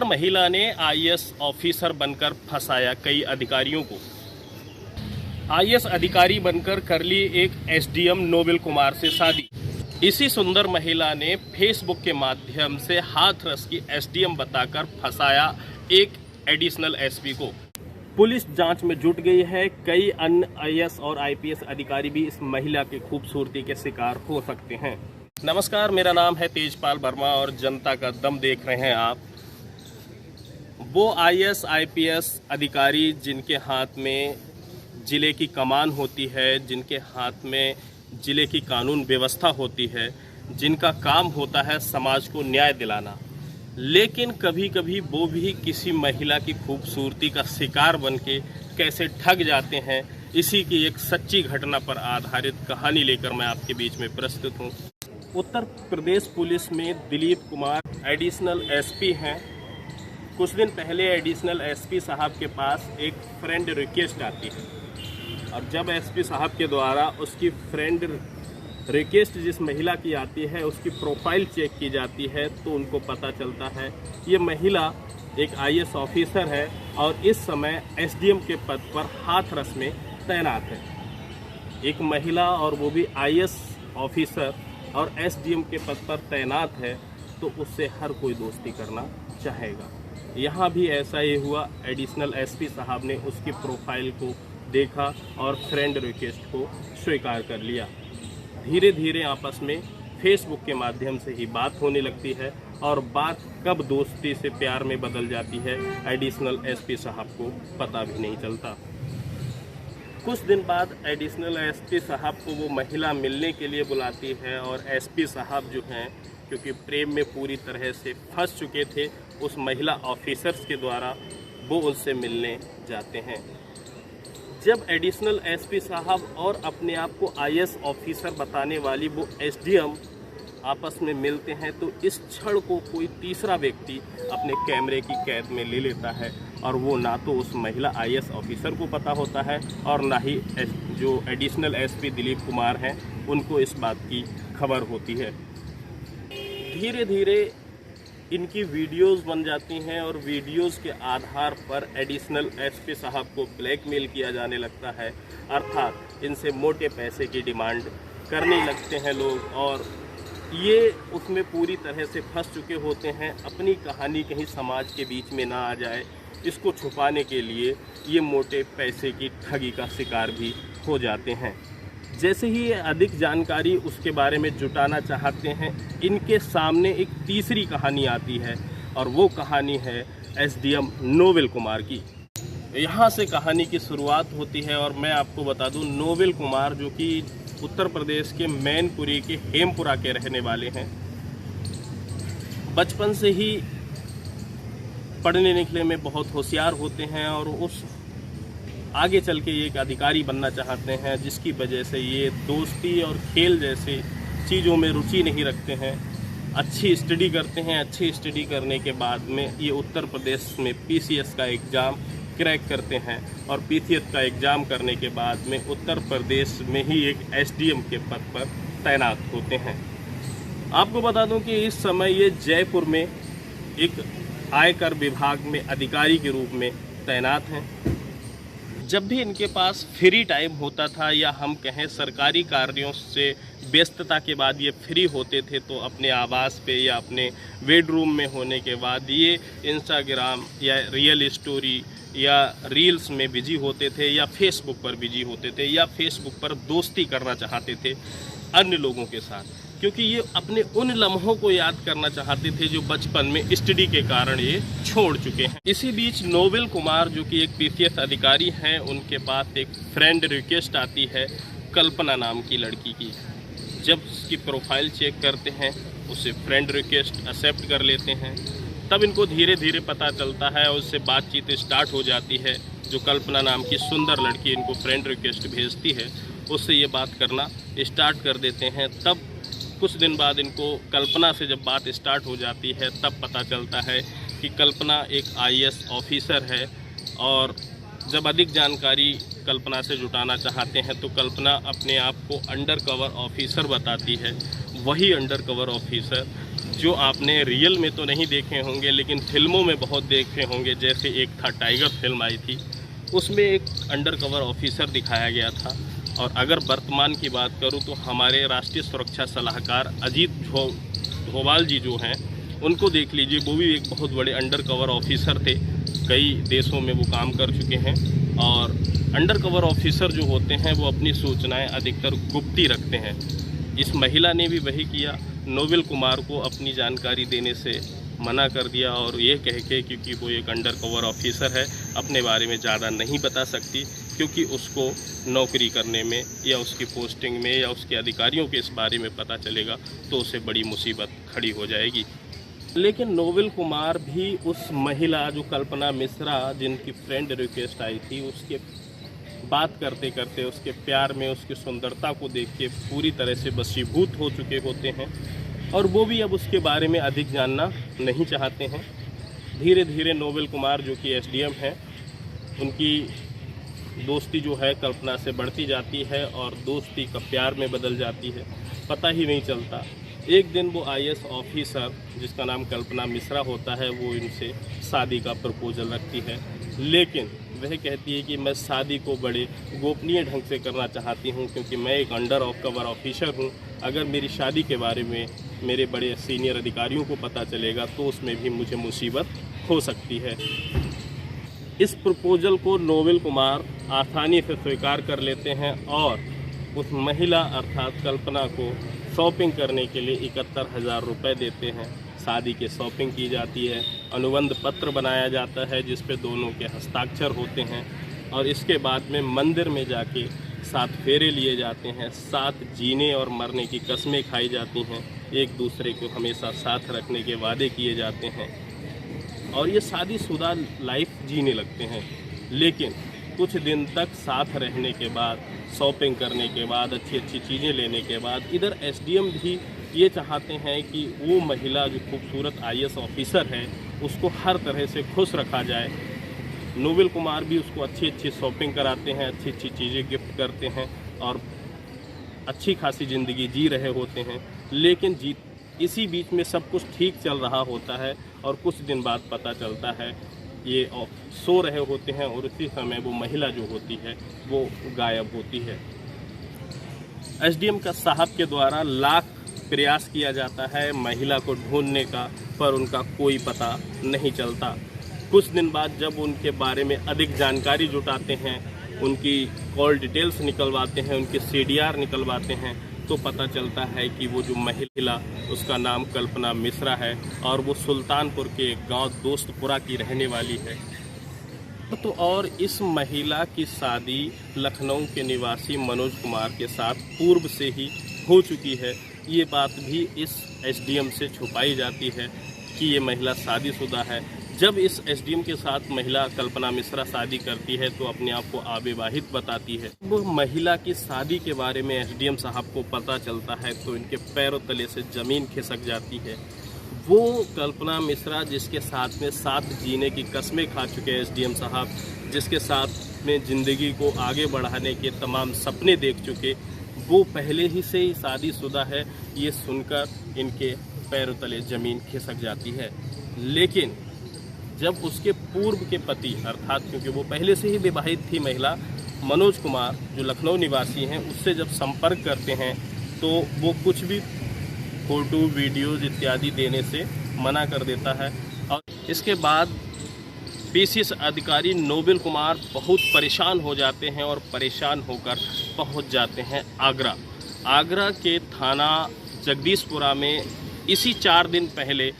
महिला ने IAS officer बनकर फंसाया कई अधिकारियों को। आईएएस अधिकारी बनकर कर ली एक एसडीएम नोबेल कुमार से शादी। इसी सुंदर महिला ने फेसबुक के माध्यम से हाथरस की एसडीएम बताकर फंसाया एक एडिशनल एसपी को। पुलिस जांच में जुट गई है। कई अन्य आईएएस और आईपीएस अधिकारी भी इस महिला की खूबसूरती के शिकार हो सकते हैं। नमस्कार, मेरा नाम है तेजपाल वर्मा और जनता का दम देख रहे हैं आप। वो आईएएस आईपीएस अधिकारी जिनके हाथ में जिले की कमान होती है, जिनके हाथ में जिले की कानून व्यवस्था होती है, जिनका काम होता है समाज को न्याय दिलाना, लेकिन कभी कभी वो भी किसी महिला की खूबसूरती का शिकार बनके कैसे ठग जाते हैं, इसी की एक सच्ची घटना पर आधारित कहानी लेकर मैं आपके बीच में प्रस्तुत हूँ। उत्तर प्रदेश पुलिस में दिलीप कुमार एडिशनल एसपी हैं। कुछ दिन पहले एडिशनल एसपी साहब के पास एक फ्रेंड रिक्वेस्ट आती है और जब एसपी साहब के द्वारा उसकी फ्रेंड रिक्वेस्ट जिस महिला की आती है उसकी प्रोफाइल चेक की जाती है तो उनको पता चलता है ये महिला एक आईएएस ऑफिसर है और इस समय एसडीएम के पद पर हाथरस में तैनात है। एक महिला और वो भी आईएएस ऑफिसर और एसडीएम के पद पर तैनात है तो उससे हर कोई दोस्ती करना चाहेगा। यहाँ भी ऐसा ही हुआ। एडिशनल एसपी साहब ने उसकी प्रोफाइल को देखा और फ्रेंड रिक्वेस्ट को स्वीकार कर लिया। धीरे धीरे आपस में फेसबुक के माध्यम से ही बात होने लगती है और बात कब दोस्ती से प्यार में बदल जाती है एडिशनल एसपी साहब को पता भी नहीं चलता। कुछ दिन बाद एडिशनल एसपी साहब को वो महिला मिलने के लिए बुलाती है और एसपी साहब जो हैं, क्योंकि प्रेम में पूरी तरह से फंस चुके थे उस महिला ऑफिसर्स के द्वारा, वो उनसे मिलने जाते हैं। जब एडिशनल एसपी साहब और अपने आप को आईएएस ऑफिसर बताने वाली वो एसडीएम आपस में मिलते हैं तो इस क्षण को कोई तीसरा व्यक्ति अपने कैमरे की कैद में ले लेता है और वो ना तो उस महिला आईएएस ऑफिसर को पता होता है और ना ही जो एडिशनल एसपी दिलीप कुमार हैं उनको इस बात की खबर होती है। धीरे धीरे इनकी वीडियोस बन जाती हैं और वीडियोस के आधार पर एडिशनल एसपी साहब को ब्लैकमेल किया जाने लगता है, अर्थात इनसे मोटे पैसे की डिमांड करने लगते हैं लोग और ये उसमें पूरी तरह से फंस चुके होते हैं। अपनी कहानी कहीं समाज के बीच में ना आ जाए, इसको छुपाने के लिए ये मोटे पैसे की ठगी का शिकार भी हो जाते हैं। जैसे ही ये अधिक जानकारी उसके बारे में जुटाना चाहते हैं, इनके सामने एक तीसरी कहानी आती है और वो कहानी है एसडीएम नोबेल कुमार की। यहाँ से कहानी की शुरुआत होती है और मैं आपको बता दूँ, नोबेल कुमार जो कि उत्तर प्रदेश के मैनपुरी के हेमपुरा के रहने वाले हैं, बचपन से ही पढ़ने लिखने में बहुत होशियार होते हैं और उस आगे चल के ये एक अधिकारी बनना चाहते हैं, जिसकी वजह से ये दोस्ती और खेल जैसे चीज़ों में रुचि नहीं रखते हैं। अच्छी स्टडी करते हैं। अच्छी स्टडी करने के बाद में ये उत्तर प्रदेश में पीसीएस का एग्ज़ाम क्रैक करते हैं और पीसीएस का एग्ज़ाम करने के बाद में उत्तर प्रदेश में ही एक एसडीएम के पद पर तैनात होते हैं। आपको बता दूं कि इस समय ये जयपुर में एक आयकर विभाग में अधिकारी के रूप में तैनात हैं। जब भी इनके पास फ्री टाइम होता था या हम कहें सरकारी कार्यों से व्यस्तता के बाद ये फ्री होते थे तो अपने आवास पे या अपने बेडरूम में होने के बाद ये इंस्टाग्राम या रियल स्टोरी या रील्स में बिजी होते थे या फेसबुक पर बिजी होते थे या फेसबुक पर दोस्ती करना चाहते थे अन्य लोगों के साथ, क्योंकि ये अपने उन लम्हों को याद करना चाहते थे जो बचपन में स्टडी के कारण ये छोड़ चुके हैं। इसी बीच नोबेल कुमार जो कि एक पीसीएस अधिकारी हैं, उनके पास एक फ्रेंड रिक्वेस्ट आती है कल्पना नाम की लड़की की। जब उसकी प्रोफाइल चेक करते हैं, उसे फ्रेंड रिक्वेस्ट एक्सेप्ट कर लेते हैं, तब इनको धीरे धीरे पता चलता है और उससे बातचीत स्टार्ट हो जाती है। जो कल्पना नाम की सुंदर लड़की इनको फ्रेंड रिक्वेस्ट भेजती है, उससे ये बात करना स्टार्ट कर देते हैं। तब कुछ दिन बाद इनको कल्पना से जब बात स्टार्ट हो जाती है तब पता चलता है कि कल्पना एक आईएएस ऑफिसर है और जब अधिक जानकारी कल्पना से जुटाना चाहते हैं तो कल्पना अपने आप को अंडर कवर ऑफिसर बताती है। वही अंडर कवर ऑफिसर जो आपने रियल में तो नहीं देखे होंगे लेकिन फिल्मों में बहुत देखे होंगे। जैसे एक था टाइगर फिल्म आई थी, उसमें एक अंडर कवर ऑफिसर दिखाया गया था। और अगर वर्तमान की बात करूं तो हमारे राष्ट्रीय सुरक्षा सलाहकार अजीत डोभाल जी जो हैं, उनको देख लीजिए, वो भी एक बहुत बड़े अंडर कवर ऑफिसर थे। कई देशों में वो काम कर चुके हैं। और अंडर कवर ऑफिसर जो होते हैं वो अपनी सूचनाएं अधिकतर गुप्त ही रखते हैं। इस महिला ने भी वही किया, नोबेल कुमार को अपनी जानकारी देने से मना कर दिया और ये कह के क्योंकि वो एक अंडर कवर ऑफिसर है, अपने बारे में ज़्यादा नहीं बता सकती, क्योंकि उसको नौकरी करने में या उसकी पोस्टिंग में या उसके अधिकारियों के इस बारे में पता चलेगा तो उसे बड़ी मुसीबत खड़ी हो जाएगी। लेकिन नोबेल कुमार भी उस महिला जो कल्पना मिश्रा, जिनकी फ्रेंड रिक्वेस्ट आई थी, उसके बात करते करते, उसके प्यार में, उसकी सुंदरता को देख के पूरी तरह से वशीभूत हो चुके होते हैं और वो भी अब उसके बारे में अधिक जानना नहीं चाहते हैं। धीरे धीरे नोबेल कुमार जो कि एसडीएम हैं, उनकी दोस्ती जो है कल्पना से बढ़ती जाती है और दोस्ती का प्यार में बदल जाती है, पता ही नहीं चलता। एक दिन वो आईएएस ऑफिसर, जिसका नाम कल्पना मिश्रा होता है, वो इनसे शादी का प्रपोजल रखती है। लेकिन वह कहती है कि मैं शादी को बड़े गोपनीय ढंग से करना चाहती हूँ, क्योंकि मैं एक अंडर कवर ऑफिसर हूँ। अगर मेरी शादी के बारे में मेरे बड़े सीनियर अधिकारियों को पता चलेगा तो उसमें भी मुझे मुसीबत हो सकती है। इस प्रपोजल को नोबेल कुमार आसानी से स्वीकार कर लेते हैं और उस महिला अर्थात कल्पना को शॉपिंग करने के लिए 71,000 रुपये देते हैं। शादी की शॉपिंग की जाती है, अनुबंध पत्र बनाया जाता है जिस पे दोनों के हस्ताक्षर होते हैं और इसके बाद में मंदिर में जाके 7 फेरे लिए जाते हैं, 7 जीने और मरने की कस्में खाई जाती हैं, एक दूसरे को हमेशा साथ रखने के वादे किए जाते हैं और ये शादीशुदा लाइफ जीने लगते हैं। लेकिन कुछ दिन तक साथ रहने के बाद, शॉपिंग करने के बाद, अच्छी अच्छी चीज़ें लेने के बाद, इधर एसडीएम भी ये चाहते हैं कि वो महिला जो खूबसूरत आईएएस ऑफिसर है उसको हर तरह से खुश रखा जाए। नोबेल कुमार भी उसको अच्छी अच्छी शॉपिंग कराते हैं, अच्छी अच्छी चीज़ें गिफ्ट करते हैं और अच्छी खासी ज़िंदगी जी रहे होते हैं। लेकिन इसी बीच में सब कुछ ठीक चल रहा होता है और कुछ दिन बाद पता चलता है ये सो रहे होते हैं और उसी समय वो महिला जो होती है वो गायब होती है। एसडीएम का साहब के द्वारा लाख प्रयास किया जाता है महिला को ढूंढने का, पर उनका कोई पता नहीं चलता। कुछ दिन बाद जब उनके बारे में अधिक जानकारी जुटाते हैं, उनकी कॉल डिटेल्स निकलवाते हैं, उनके सीडीआर निकलवाते हैं, तो पता चलता है कि वो जो महिला, उसका नाम कल्पना मिश्रा है और वो सुल्तानपुर के गांव दोस्तपुरा की रहने वाली है। तो और इस महिला की शादी लखनऊ के निवासी मनोज कुमार के साथ पूर्व से ही हो चुकी है। ये बात भी इस एसडीएम से छुपाई जाती है कि ये महिला शादीशुदा है। जब इस एसडीएम के साथ महिला कल्पना मिश्रा शादी करती है तो अपने आप को अविवाहित बताती है। वो महिला की शादी के बारे में एसडीएम साहब को पता चलता है तो इनके पैरों तले से ज़मीन खिसक जाती है। वो कल्पना मिश्रा जिसके साथ में 7 जीने की कस्में खा चुके हैं एसडीएम साहब, जिसके साथ में ज़िंदगी को आगे बढ़ाने के तमाम सपने देख चुके, वो पहले ही से ही शादीशुदा है, ये सुनकर इनके पैरों तले ज़मीन खिसक जाती है। लेकिन जब उसके पूर्व के पति अर्थात क्योंकि वो पहले से ही विवाहित थी महिला, मनोज कुमार जो लखनऊ निवासी हैं, उससे जब संपर्क करते हैं तो वो कुछ भी फोटो वीडियोज़ इत्यादि देने से मना कर देता है। और इसके बाद पीसीएस अधिकारी नोबेल कुमार बहुत परेशान हो जाते हैं और परेशान होकर पहुंच जाते हैं आगरा के थाना जगदीशपुरा में। इसी 4 दिन पहले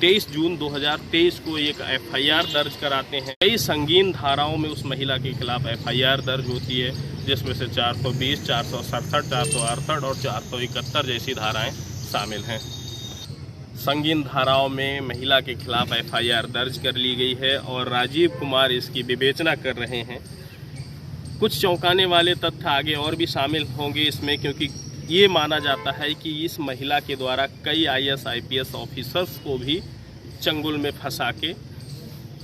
23 जून 2023 को एक एफआईआर दर्ज कराते हैं। कई संगीन धाराओं में उस महिला के खिलाफ एफआईआर दर्ज होती है, जिसमें से 420, 467, 468 और 471 जैसी धाराएं शामिल हैं। संगीन धाराओं में महिला के खिलाफ एफआईआर दर्ज कर ली गई है और राजीव कुमार इसकी विवेचना कर रहे हैं। कुछ चौंकाने वाले तथ्य आगे और भी शामिल होंगे इसमें, क्योंकि ये माना जाता है कि इस महिला के द्वारा कई आईएएस आईपीएस ऑफिसर्स को भी चंगुल में फंसा के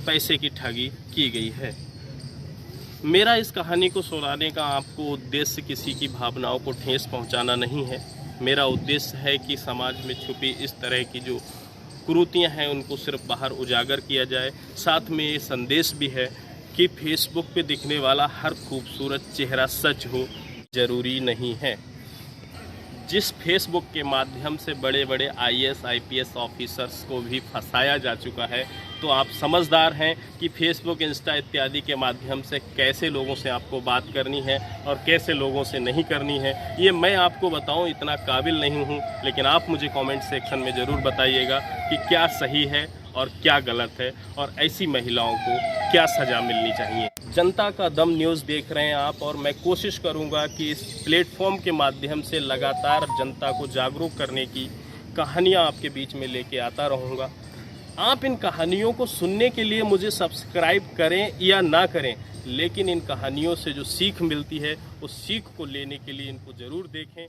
पैसे की ठगी की गई है। मेरा इस कहानी को सुनाने का आपको उद्देश्य किसी की भावनाओं को ठेस पहुंचाना नहीं है। मेरा उद्देश्य है कि समाज में छुपी इस तरह की जो कुरीतियाँ हैं उनको सिर्फ बाहर उजागर किया जाए। साथ में ये संदेश भी है कि फेसबुक पे दिखने वाला हर खूबसूरत चेहरा सच हो ज़रूरी नहीं है। जिस फेसबुक के माध्यम से बड़े बड़े आईएएस आईपीएस ऑफिसर्स को भी फंसाया जा चुका है, तो आप समझदार हैं कि फेसबुक, इंस्टा इत्यादि के माध्यम से कैसे लोगों से आपको बात करनी है और कैसे लोगों से नहीं करनी है। ये मैं आपको बताऊं, इतना काबिल नहीं हूं, लेकिन आप मुझे कमेंट सेक्शन में ज़रूर बताइएगा कि क्या सही है और क्या गलत है और ऐसी महिलाओं को क्या सज़ा मिलनी चाहिए। जनता का दम न्यूज़ देख रहे हैं आप, और मैं कोशिश करूंगा कि इस प्लेटफॉर्म के माध्यम से लगातार जनता को जागरूक करने की कहानियां आपके बीच में लेके आता रहूंगा। आप इन कहानियों को सुनने के लिए मुझे सब्सक्राइब करें या ना करें, लेकिन इन कहानियों से जो सीख मिलती है उस सीख को लेने के लिए इनको ज़रूर देखें।